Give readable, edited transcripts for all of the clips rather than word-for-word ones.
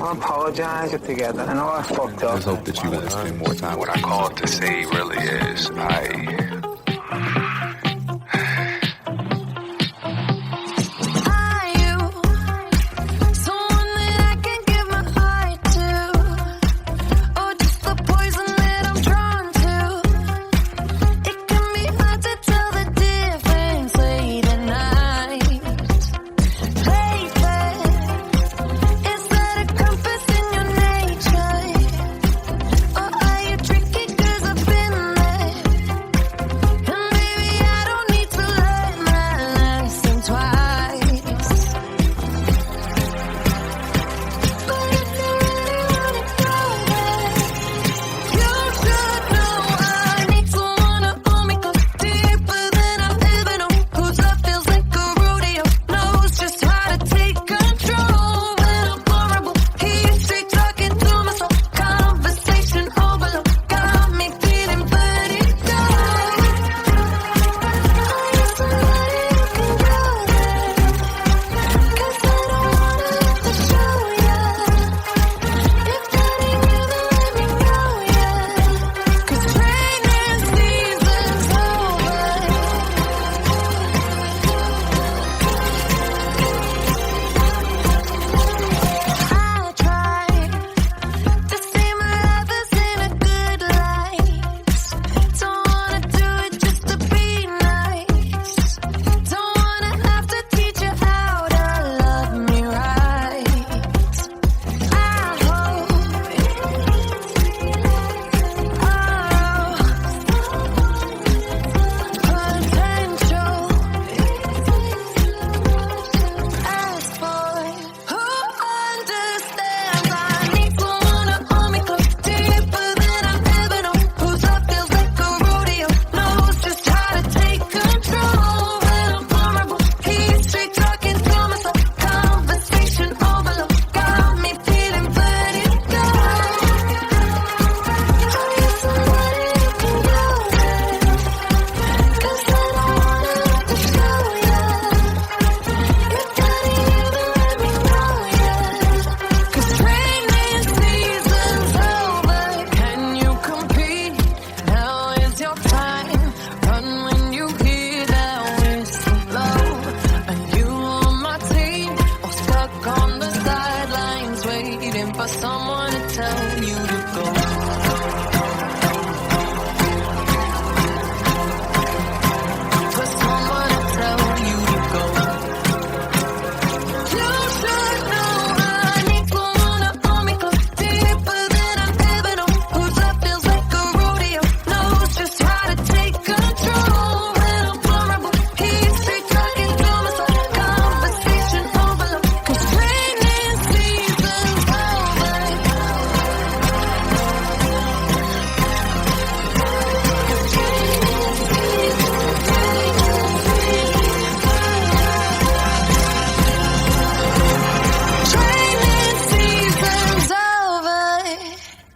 I apologize together. I know I fucked up. I just hope that you're gonna spend more time. What I called to say really is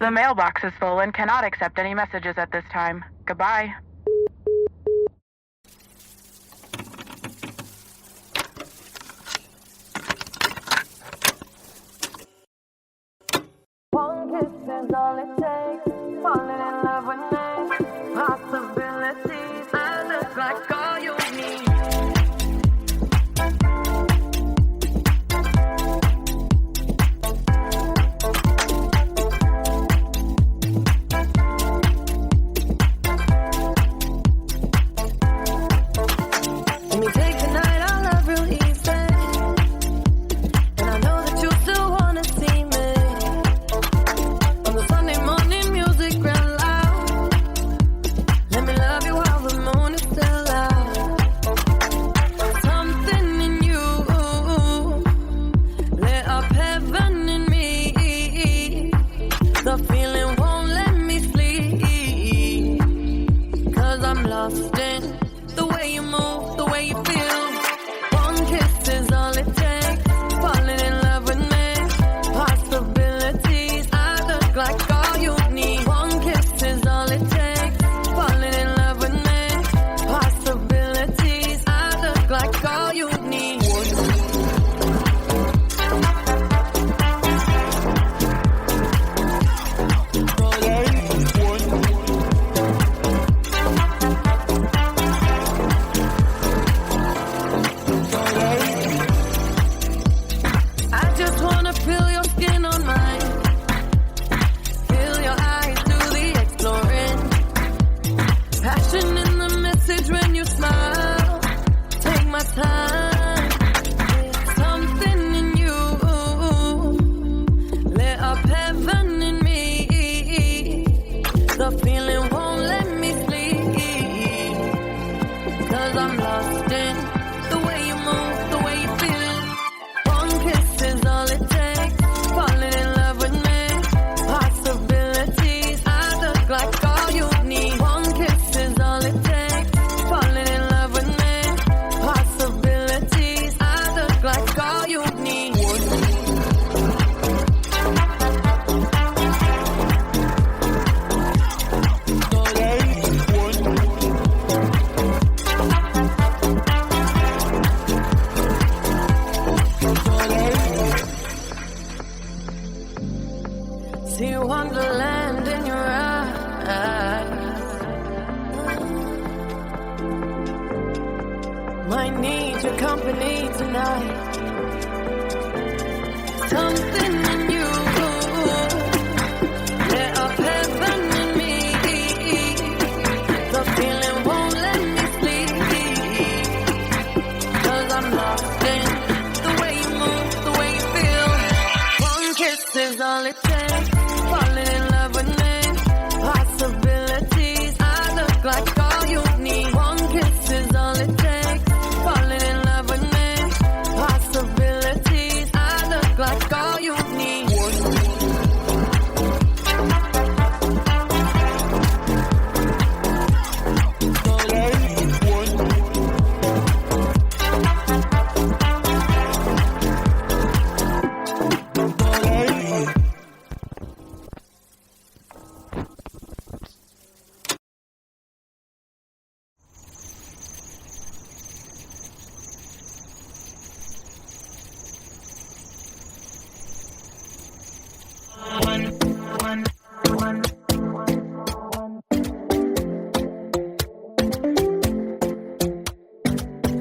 The mailbox is full and cannot accept any messages at this time. Goodbye. One kiss is all it takes. Falling in love with me. Possibilities. I look like all you need. Money company tonight. Something in you lit up heaven in me. The feeling won't let me sleep, 'cause I'm lost in the way you move, the way you feel. One kiss is all it takes. Falling in love with me. Possibilities, I look like all you need. One kiss is all it takes. Falling in love with me. Possibilities, I look like all you need.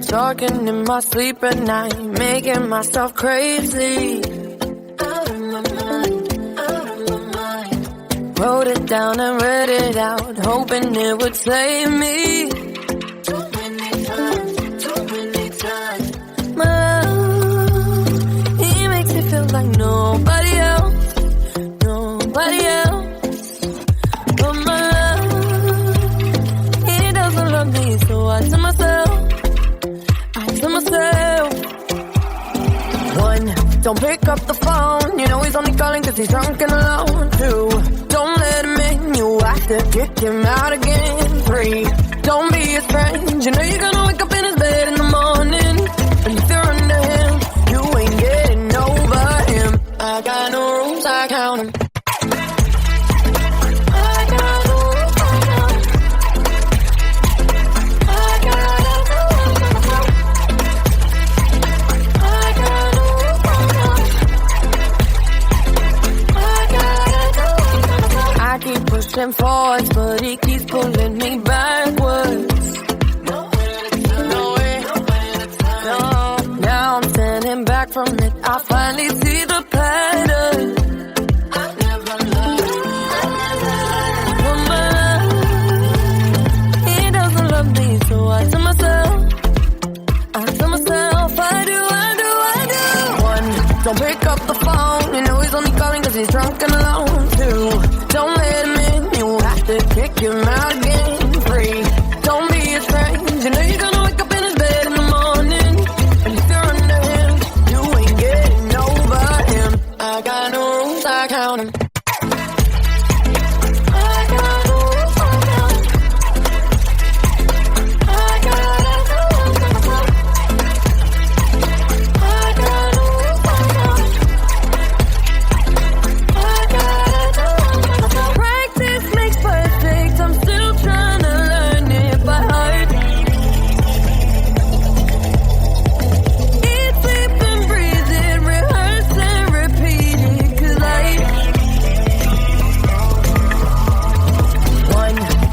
Talking in my sleep at night, making myself crazy. Out of my mind, out of my mind. Wrote it down and read it out, hoping it would save me. Too many times. My love, he makes me feel like nobody else. But my love, he doesn't love me, so I tell myself. One, don't pick up the phone. You know he's only calling 'cause he's drunk and alone. Two, don't let him in. You have to kick him out again. Three, don't be his friend. You know you're gonna wake up in his bed in the morning, and if you're under him, you ain't getting over him. I got no rules, I count him. Pushing forwards, but he keeps pulling me backwards. No. Now I'm standing back from it. I finally see the pattern. I never loved. But my love, he doesn't love me, so I tell myself, I do. One, don't pick up the phone. You know he's only calling 'cause he's drunk and alone. Two, don't let him in, you have to kick him out again. Three, don't be his friend. You know you're gonna wake up in his bed in the morning, and if you're under him, you ain't getting over him. I got no rules, I count him.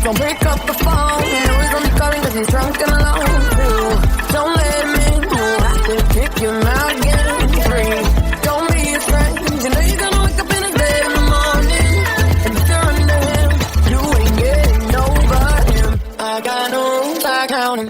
Don't pick up the phone. You know he's only calling 'cause he's drunk and alone. Two, don't let him in. You have to kick him out again. Three, don't be his friend. You know you're gonna wake up in his bed in the morning, and if you're under him, you ain't getting over him. I got no rules, I count him.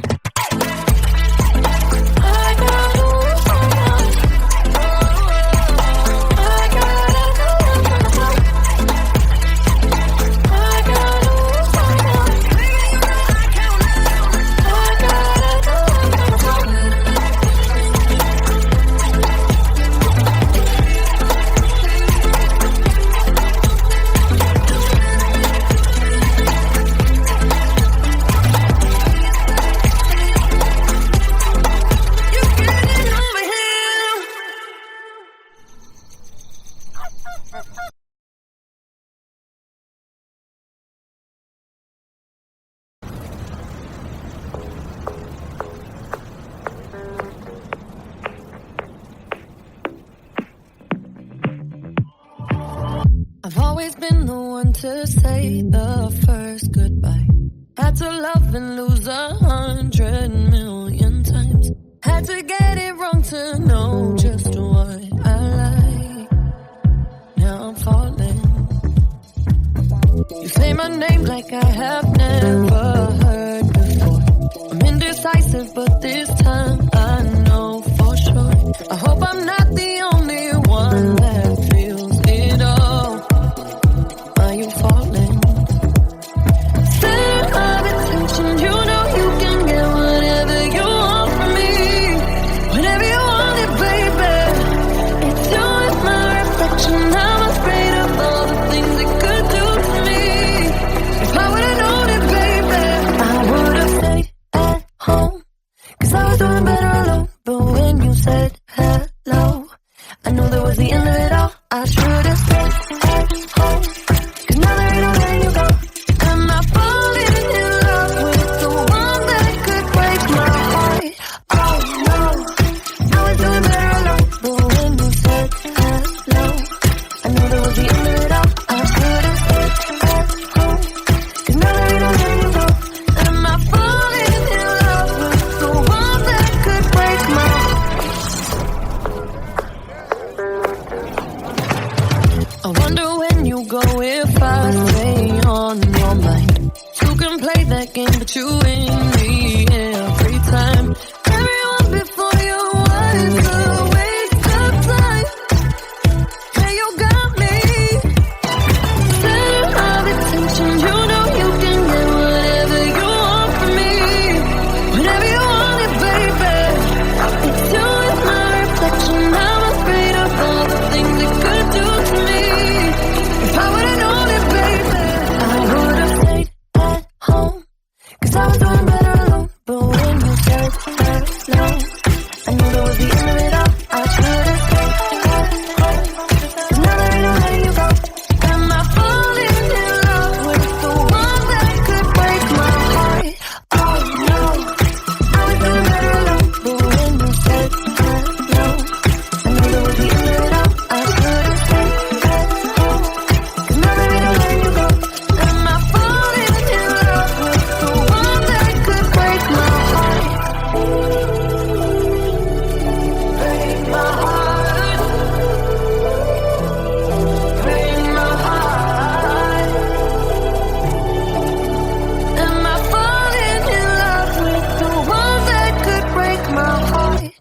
I've always been the one to say the first goodbye. Had to love and lose 100 million times. Had to get it wrong to know just what I like. Now I'm falling. You say my name like I have never heard before. I'm indecisive, but this time I know for sure. I hope I'm not the only one that feels it all. Are you falling? Center of attention, you know you can get whatever you want from me. Whenever you want it, baby. It's you and my reflection. I'm afraid of all the things it could do to me. If I would've known it, baby, I would've stayed at home. 'Cause I was doing better alone. But when you said hello, I knew that was the end of it all. I should've stayed at home. 'Cause now there ain't no letting you go. Am I falling in love with the one that could break my heart? Oh no, I was doing better alone. But when you said hello, I knew that was the end of it all. I should've stayed at home. 'Cause now there ain't no letting you go. Am I falling in love with the one that could break my heart? I wonder when you go if I stay on your mind. You can play that game, but you win me every time. Everyone before you was a waste of time. Yeah, you got me. Center of attention, you know you can get whatever you want from me. Whenever you want it, baby. It's you and my reflection. I'm afraid of all the things it could do to me. If I would've known it, baby, I would've stayed at home. 'Cause I was doing better alone. But when you said hello, I knew that was the end of it all. I should've stayed at home. 'Cause now there ain't no letting you go. Am I falling in love with the one that could break my heart? Oh no, I was doing better alone. But when you said hello, I knew that was the end of it all. I should've stayed at home. 'Cause now there ain't no letting you go. Am I falling in love with the one that could break my heart? Break my heart. Break my heart. Am I falling in love with the one that could break my heart?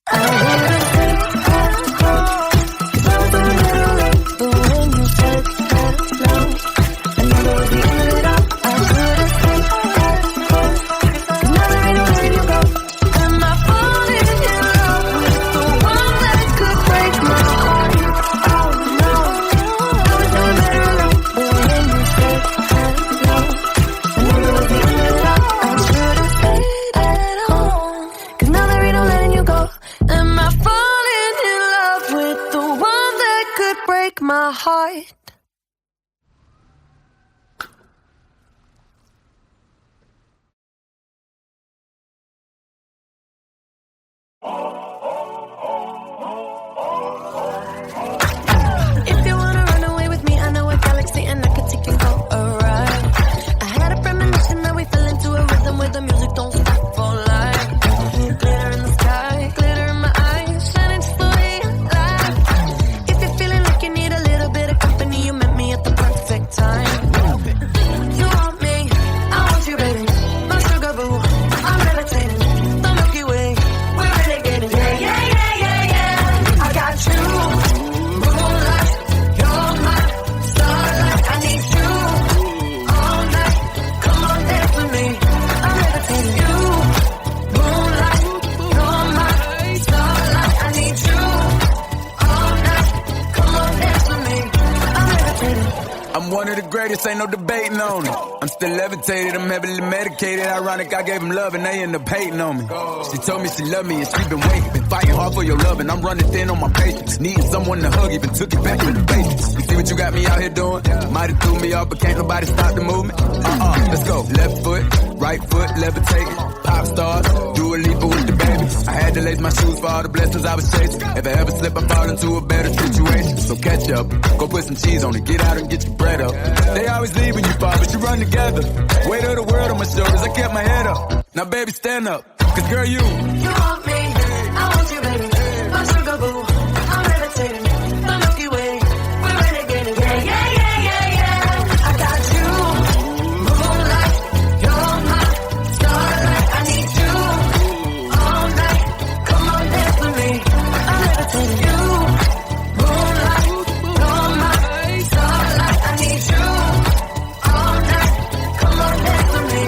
I would've stayed at home. 'Cause I was doing better alone. But when you said hello, I knew that was the end of it all. I should've stayed at home. 'Cause now there ain't no letting you go. Am I falling in love with the one that could break my heart? Oh no, I was doing better alone. But when you said hello, I knew that was the end of it all. I should've stayed at home. 'Cause now there ain't no letting you go. Am I falling in love with the one that could break my heart? If you wanna run away with me, I know a galaxy and I could take you for a ride. I had a premonition that we fell into a rhythm where the music don't stop for life. Glitter in the sky, glitter in my eyes, shining just the way I like. If you're feeling like you need a little bit of company, you met me at the perfect time. You want me, I want you, baby. My sugar boo, I'm levitating. The Milky Way, we're renegading. Yeah, yeah, yeah, yeah, yeah. I got you. Moonlight, you're my starlight. I need you all night. Come on, dance with me. I'm levitating. You, moonlight, you're my starlight. I need you all night. Come on, dance with me. I'm levitating. I'm one of the greatest, ain't no debating on it. I'm still levitated, I'm heavily medicated. Ironic, I gave them love and they end up hating on me. She told me she loved me and she been waiting. Been fighting hard for your love and I'm running thin on my patience. Needing someone to hug, even took it back to the basics. You see what you got me out here doing? Might have threw me off, but can't nobody stop the movement. Let's go. Left foot, right foot, levitating. Pop stars, Dua Lipa with the baby. I had to lace my shoes for all the blessings I was chasing. If I ever slip, I fall into a better situation. some ketchup. Go put some cheese on it, get out and get your bread up. They always leave when you fall, but you run together. Weight of the world on my shoulders, I kept my head up. Now baby, stand up, cause girl, you want me, I want you, baby. My sugar boo, I'm levitating. The Milky Way, we're renegading. Yeah, yeah, yeah, yeah, yeah. I got you, moonlight, you're my starlight. I need you all night. Come on, dance with me. I'm levitating. You, moonlight, you're my starlight. I need you all night. Come on, dance with me.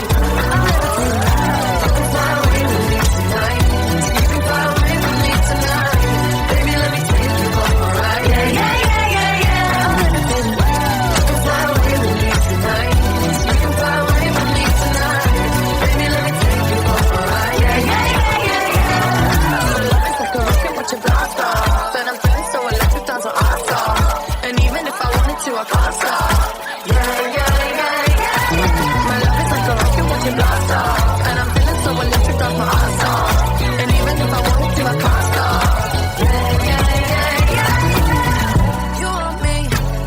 I'm levitating. You can fly away with me tonight. You can fly away with me tonight. Baby, let me take you for a ride. Yeah, yeah, yeah, yeah, yeah. I'm levitating. You can fly away with me tonight. You can fly away with me tonight. Baby, let me take you for a ride. Yeah, yeah, yeah, yeah, yeah. It's like a rocket with your blast off. And I'm feeling so electric, down to awesome. And even if I wanted to, I can't stop. Yeah, yeah, yeah, yeah. My love is like a rocket with your blast off. And I'm feeling so electric, down my ass off. And even if I wanted to, I can't stop. Yeah, yeah, yeah, yeah. You want me,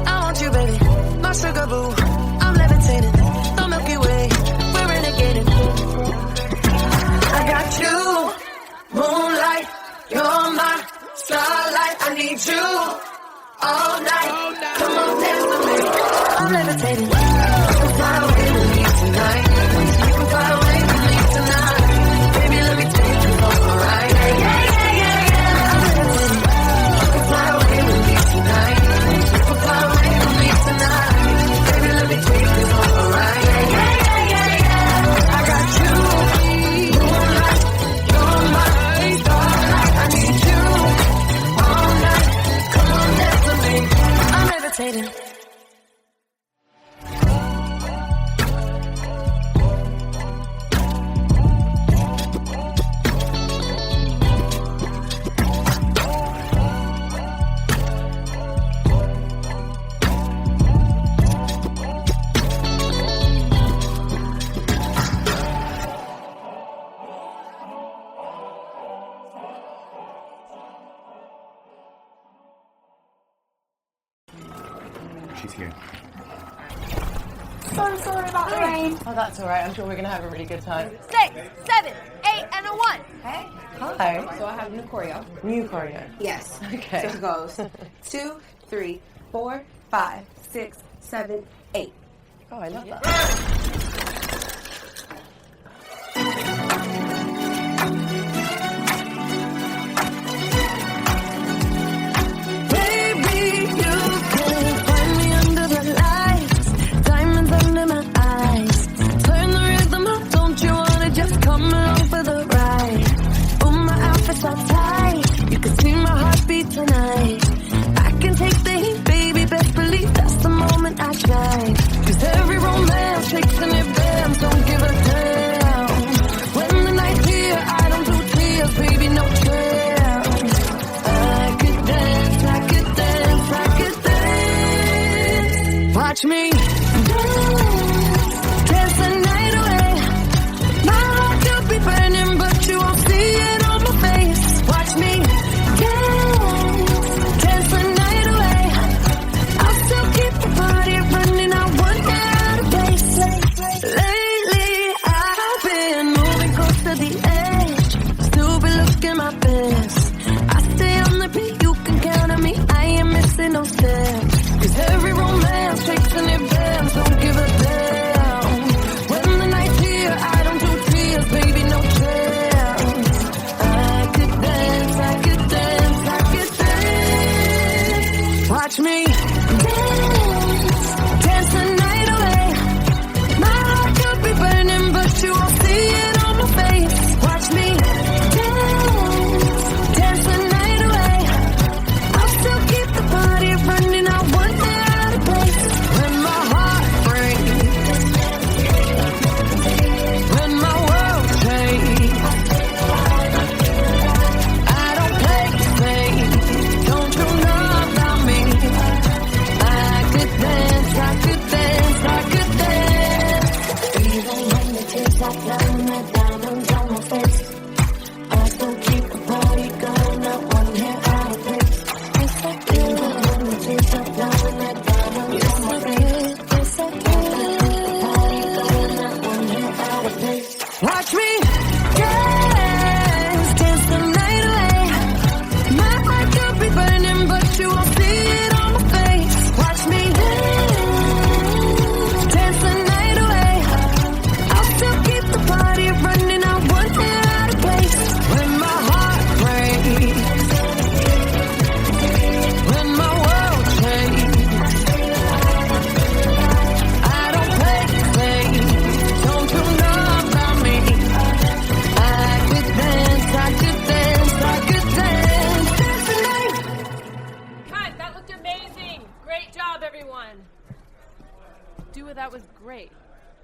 I want you, baby. My sugar boo, I'm levitating. The Milky Way, we're renegading. I got you, moonlight, you're my starlight. I need you all night. Come on, dance with me. I'm levitating. You can fly away with me tonight. You can fly away with me tonight. Baby, let me take you for a ride. Yeah, yeah, yeah, yeah, yeah. I'm levitating. You can fly away with me tonight. You can fly away with me tonight. Baby, let me take you for a ride. Yeah, yeah, yeah, yeah, yeah. I got you, moonlight, you're my starlight. I need you all night. Come on, dance with me. I'm levitating. She's here. So sorry about the rain. Oh, that's all right. I'm sure we're going to have a really good time. 6, 7, 8, and a 1. Hey. Hi. So I have new choreo. New choreo. Yes. Okay. So it goes 2, 3, 4, 5, 6, 7, 8. Oh, I love that. Baby, you can find me under the lights, diamonds under my eyes. Turn the rhythm up, don't you wanna just come along for the ride? Oh, my outfit's all tight, you can see my heartbeat tonight. I can take the heat, baby, best believe that's the moment I shine. 'Cause every romance takes an advance, don't give a damn. When the night's here, I don't do tears, baby, no chance. I could dance, I could dance, I could dance. Watch me dance the night away. My heart could be burning, but you won't see it on my face. Watch me dance the night away. I'll still keep the party running, I won't get out of place. Lately, I've been moving close to the edge, still be looking my best. I stay on the beat, you can count on me, I ain't missing no steps. 'Cause every romance takes an advance, don't give a damn. When the night's here, I don't do tears, baby, no chance. I could dance, I could dance, I could dance. Watch me dance the night away. My heart could be burning, but you won't see it on my face. Watch me dance the night away. I'll still keep the party running, I won't get out of place. When my heart breaks, when my world shakes, I don't play it safe, don't you know about me? Dua, that was great.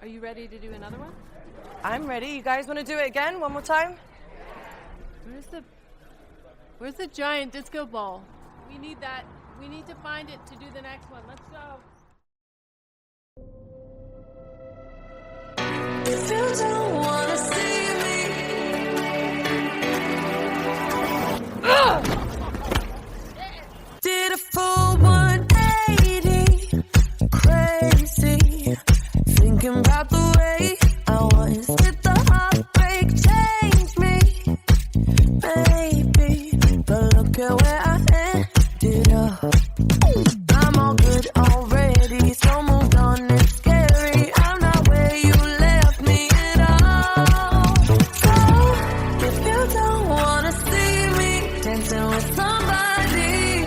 Are you ready to do another one? I'm ready. You guys want to do it again? One more time? Where's the giant disco ball? We need that. We need to find it to do the next one. Let's go. If you don't wanna see me, did a full 180, crazy, thinking about the way I was. Did the heartbreak change me, baby? But look at where I ended up. I'm all good already, so moved on. It's scary. I'm not where you left me at all. So if you don't wanna see me dancing with somebody,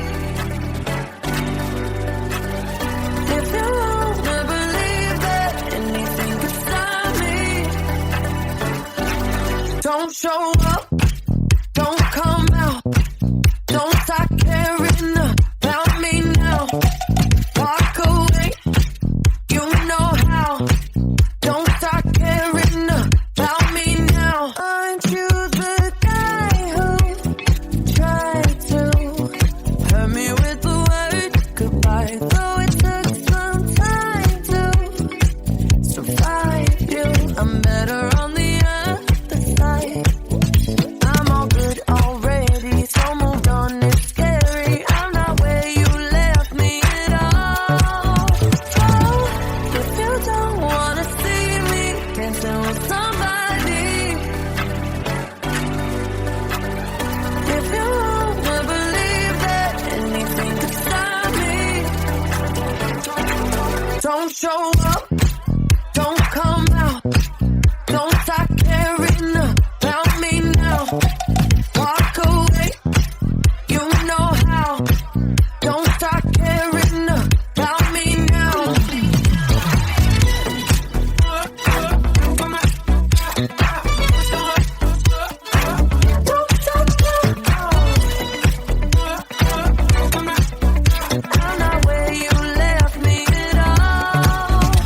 if you wanna believe that anything could stop me, don't show up, don't come out, don't start caring about me now. Walk away, you know how. Don't start caring about me now. Aren't you the guy who tried to hurt me with the word goodbye? Though it took some time to survive you, I'm better on the other side. I'm all good already, so moved on. It's scary. I'm not where you left me at all. So if you don't wanna see me dancing with somebody, if you wanna believe that anything could stop me, don't show up, don't come out, don't start caring about me now. Walk away, you know how. Don't start caring about me now. Don't stop caring. I'm not where you left me at all.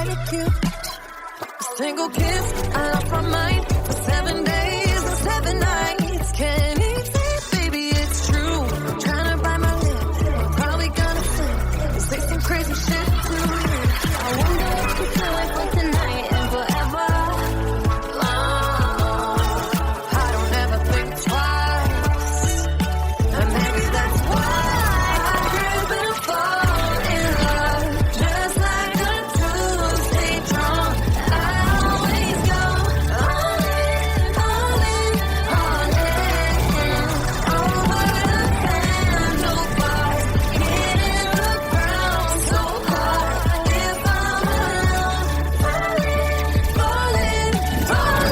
like you. A single kiss, I lost my mind for 7 days and 7 nights. Can't even, baby, it's true. Trying to bite my lip, probably gonna slip. Say some crazy shit to you. I wonder if you feel like for tonight and forever. I don't ever think twice, and maybe that's why I can't fall in love. Just like the two stay drunk, I always go all in, all in, all in. Over the handlebars, hitting the ground so hard. If I'm alone, falling, falling, falling.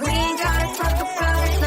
We gotta talk about it.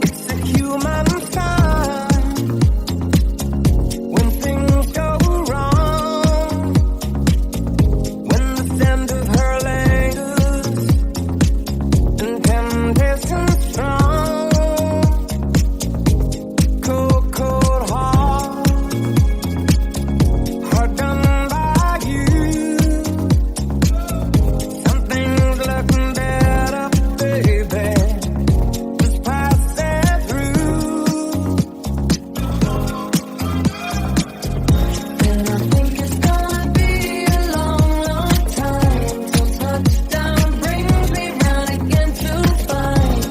It's a human sign when things go wrong. When the scent of her lingers and temptation strong. Cold, cold heart, hard done by you. Something's looking better, baby. Just pass it through. And I think it's gonna be a long, long time till touchdown brings me round again to find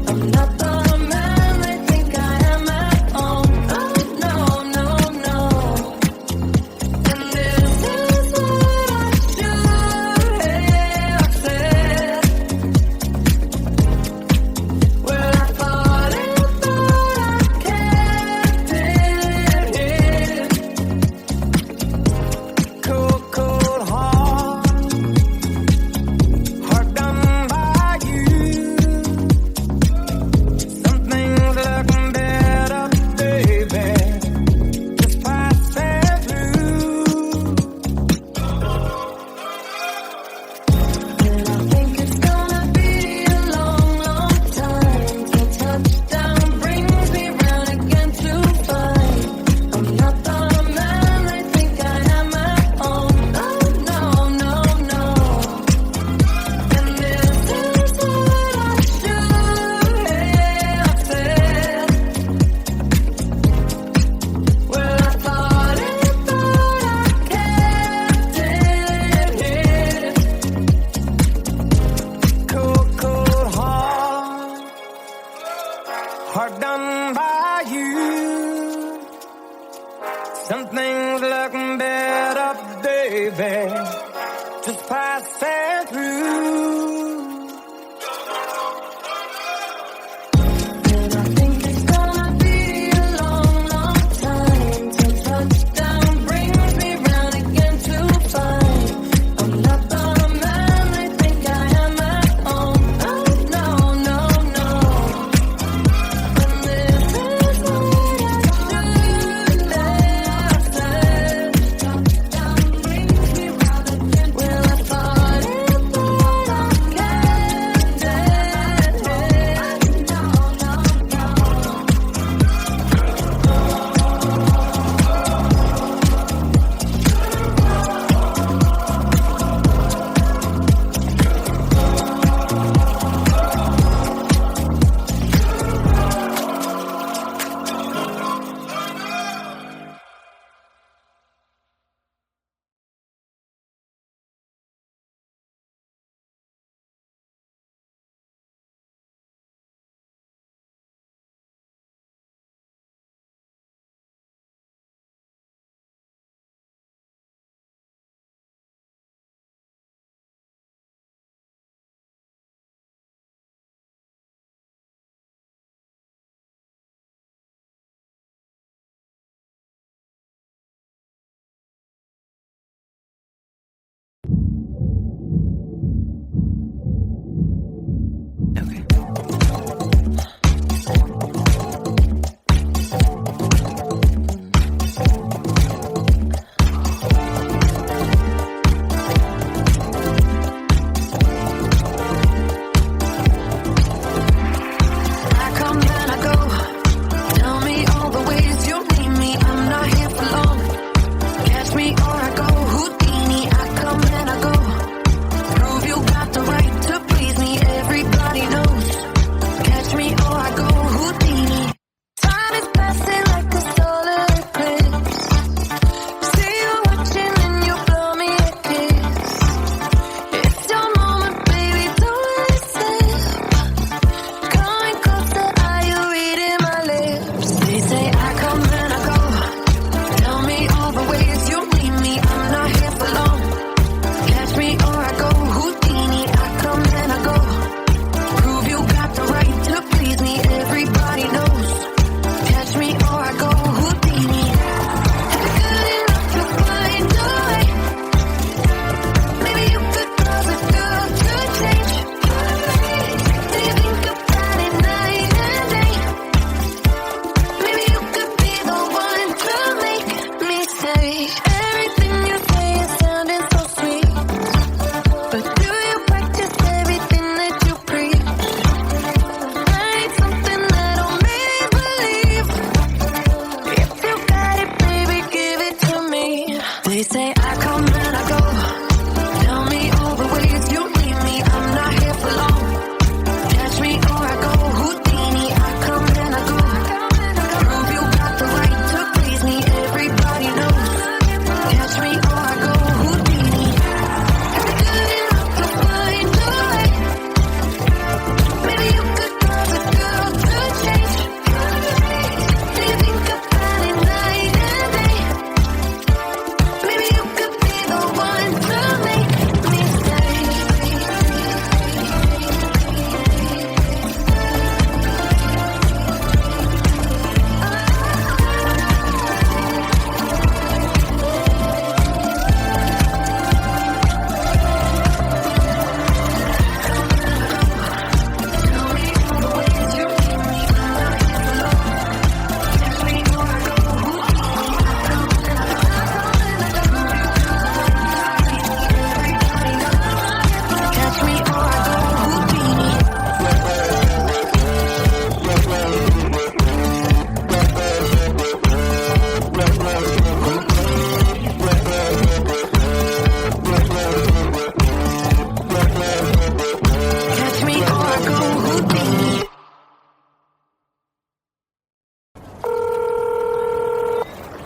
I'm not the man they think I am at all. Oh, no, no, no. And this is what I should have said. Well, I thought it, but I kept it hid. Cold, cold heart, hard done by you. Something's looking better, baby. Just pass it through. And I think it's gonna be a long, long time till touchdown brings me round again to find I'm not the man they think I am at all. Oh, no, no, no. And this is what I should have said. Well, I thought it, but I kept it hid. Cold, cold heart, hard done by you. Something's looking better, baby. Just pass it through. And I think it's gonna be a long, long time till touchdown brings me round again to find I'm not the man they think I am at all. Oh, no, no, no. And this is what I should have said.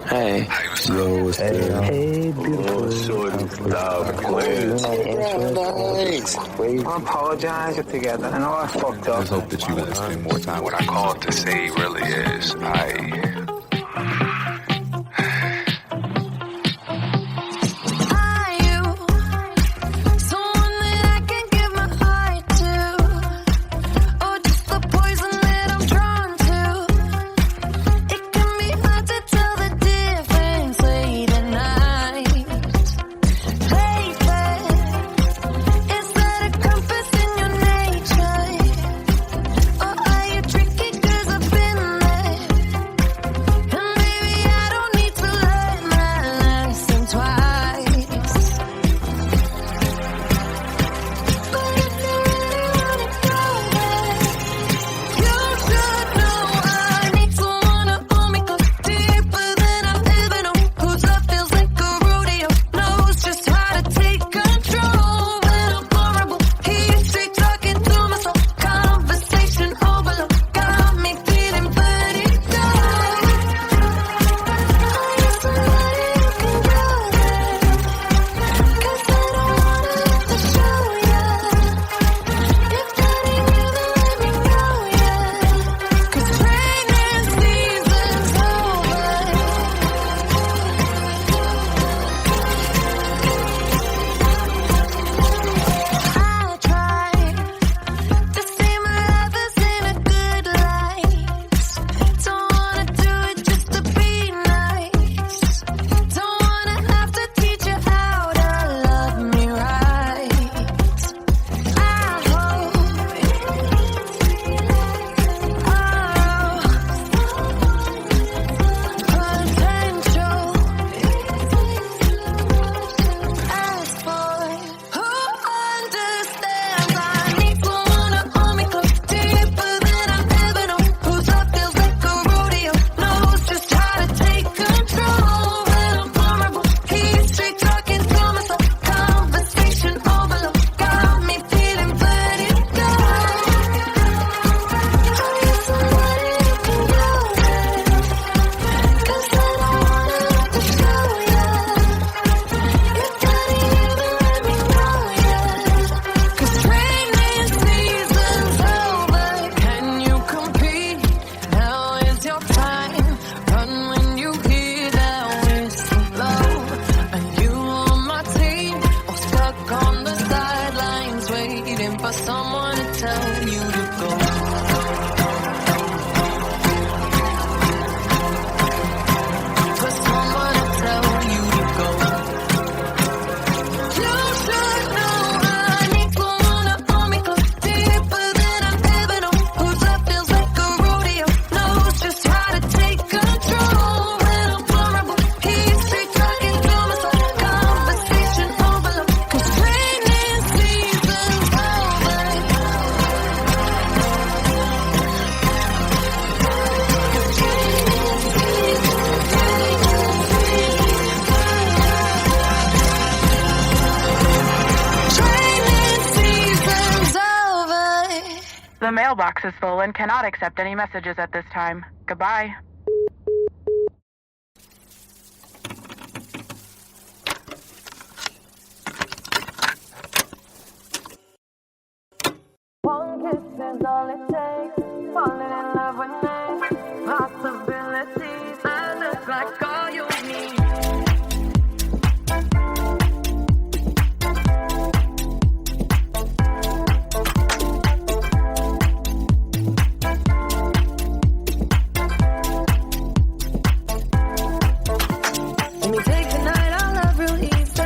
Hey. Yo, what's good? Hey, beautiful. Shorty, stop playing. I apologize together. I know I fucked I up. just hope that you want to spend more time. What I called to say really is The mailbox is full and cannot accept any messages at this time. Goodbye. One kiss is all it takes. Falling in love with me. Possibilities. I look like all you need. Let me take the night, I love real easy.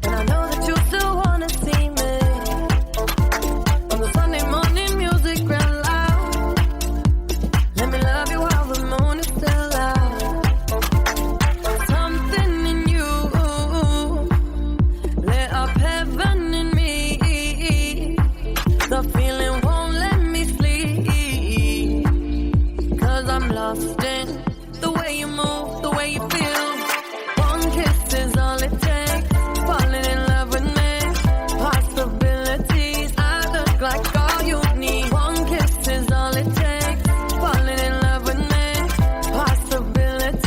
And I know that you still wanna see me. On the Sunday morning, music real loud. Let me love you while the moon is still out. Something in you lit up heaven in me. The feeling won't let me sleep. 'Cause I'm lost in the way you move, the way you feel. One kiss is all it takes. Falling in love with me. Possibilities. I look like all you need. One kiss is all it takes. Falling in love with me. Possibilities.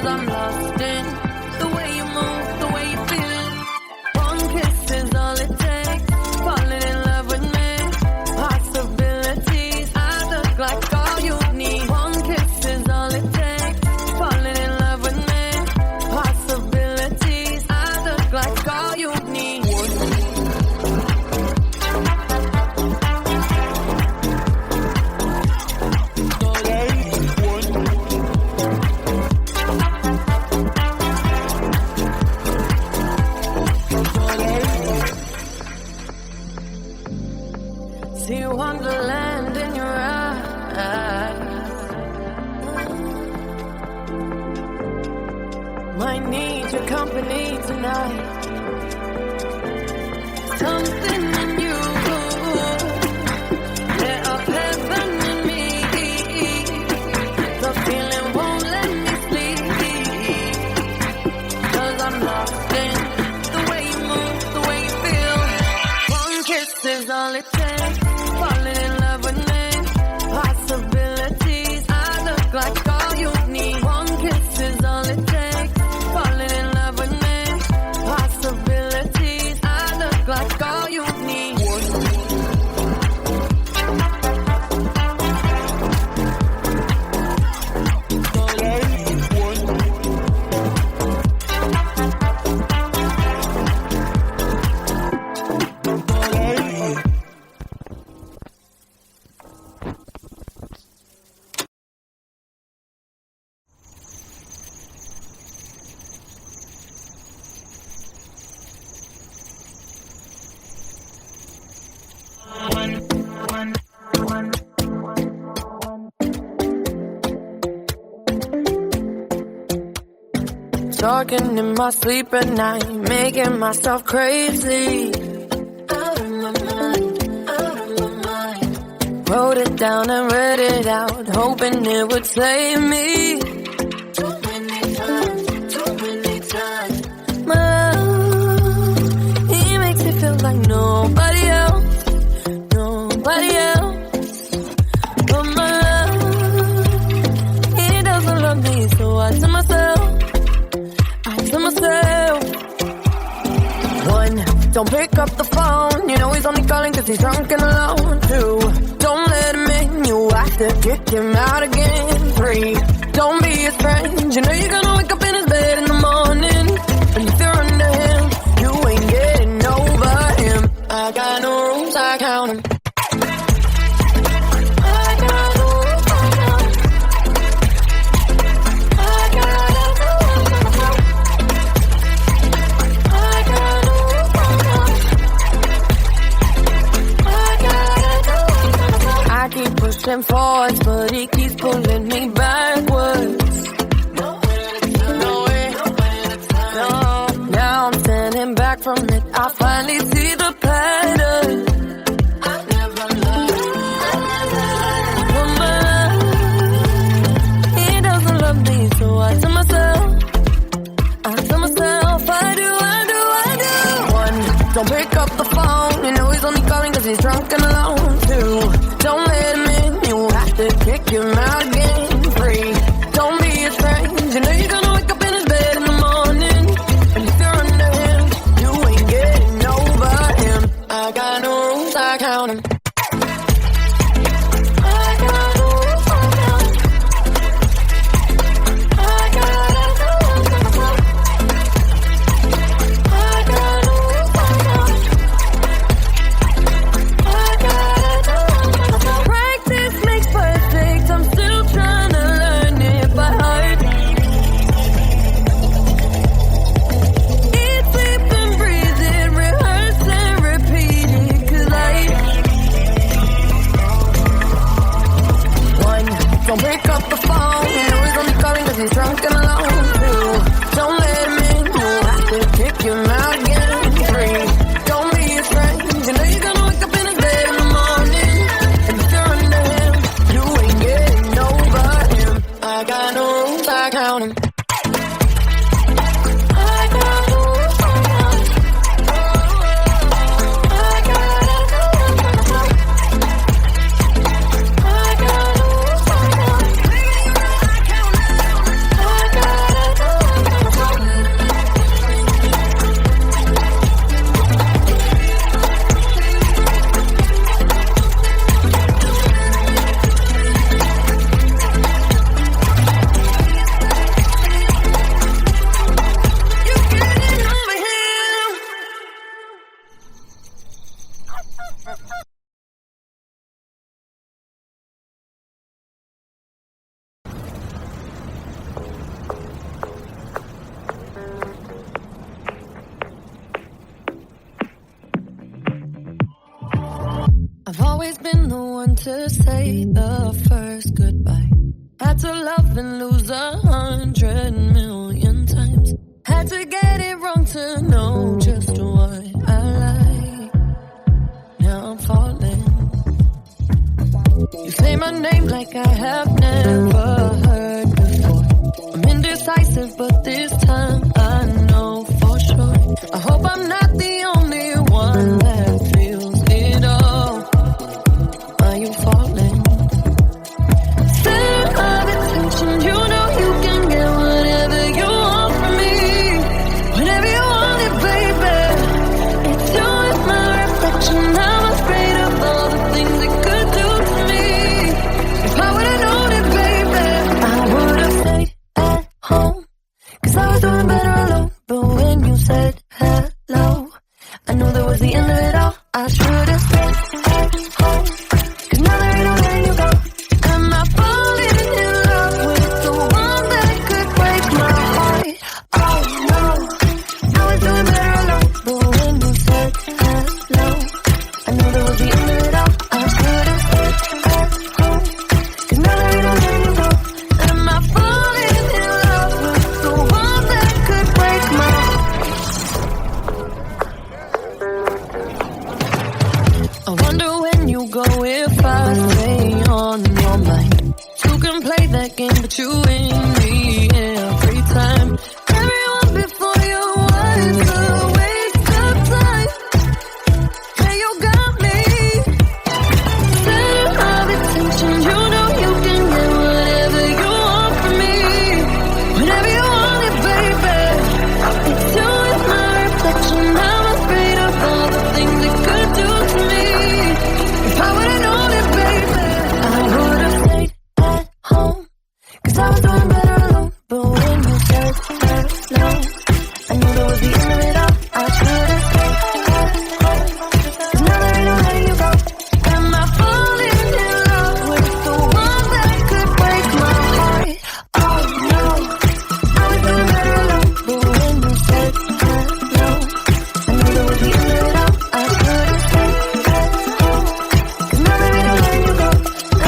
'cause I'm lost in the way you move, the way you feel. One kiss is all it takes. Falling in love with me. Possibilities, I look like all you need. One kiss is all it takes. Falling in love with me. Possibilities, I look like all you need. See wonderland in your eyes. Might need your company tonight. Something in you, lit up heaven in me. The feeling won't let me sleep, 'cause I'm lost in the way you move, the way you feel. One kiss is all it takes. Falling in love with me. Possibilities, I look like all you need. One kiss is all it takes. Falling in love with me. Possibilities, I look like all you need. Talking in my sleep at night, making myself crazy. Out of my mind, out of my mind. Wrote it down and read it out, hoping it would save me. Too many times. My love, he makes me feel like nobody else, nobody else. But my love, he doesn't love me, so I tell myself. One, don't pick up the phone. You know he's only calling 'cause he's drunk and alone. Two, don't let him in. You have to kick him out again. Three, don't be his friend. You know you're gonna wake up in his bed in the morning. And if you're under him, you ain't getting over him. I got no rules, I count them. I keep pushing forwards, but he keeps pulling me backwards. No. Now I'm standing back from it. I finally see the pattern. I never loved. He doesn't love me, so I tell myself, I do. One, don't pick up the phone. You know he's only calling 'cause he's drunk and alone. Two, don't let him in. You have to kick him out again. Three, don't be his friend. You know you're gonna wake up in his bed in the morning. And if you're under him, you ain't getting over him. I got no rules, I count them. to say the first goodbye. Had to love and lose 100 million times. Had to get it wrong to know just what I like. Now I'm falling. You say my name like I have never heard before. I'm indecisive, but this time I know for sure. I hope I'm not the only one that feels it all. Are you falling? Center of attention, you know you can get whatever you want from me. Whenever you want it, baby. It's you and my reflection. I'm afraid of all the things it could do to me. If I would've known it, baby, I would've stayed at home. 'Cause I was doing better alone. But when you said hello, I knew that was the end of it all. I should've stayed at home. 'Cause now there ain't no letting you go. Am I falling in love with the one that could break my heart? Oh no, I was doing better alone. But when you said hello, I knew that was the end of it all. I should've stayed at home. 'Cause now there ain't no letting you go. Am I falling in love with the one that could break my heart? I wonder when you go if I stay on your mind. You can play that game, but you win me every time. Everyone before you was a waste of time. Yeah, you got me. Center of attention, you know you can get whatever you want from me. Whenever you want it, baby. It's you and my reflection. I'm afraid of all the things it could do to me. If I would've known it, baby, I would've stayed at home. 'Cause I was doing better alone. But when you said hello, I knew that was the end of it all. I should've stayed at home. 'Cause now there ain't no letting you go. Am I falling in love with the one that could break my heart? Oh no, I was doing better alone. But when you said hello, I knew that was the end of it all. I should've stayed at home. 'Cause now there ain't no letting you go.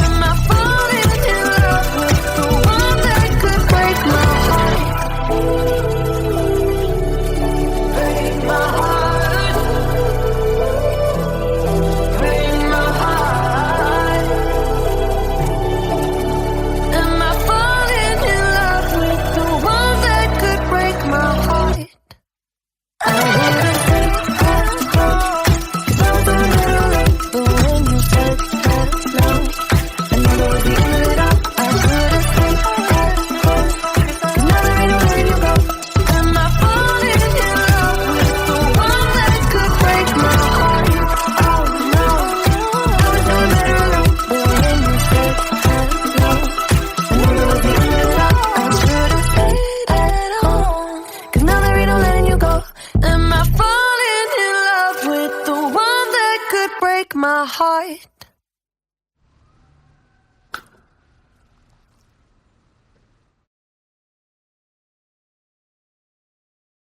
Am I falling in love with the one that could break my heart? Break my heart. Break my heart. Am I falling in love with the one that could break my heart? I would've stayed at home. 'Cause I was doing better alone. But when you said hello, I knew that was the end of it all. I should've stayed at home. 'Cause now there ain't no letting you go. Am I falling in love with the one that could break my heart? Oh no, I was doing better alone. But when you said hello, I knew that was the end of it all. I should've stayed at home. 'Cause now there ain't no letting you go. Am I falling in love with the one that could break my heart?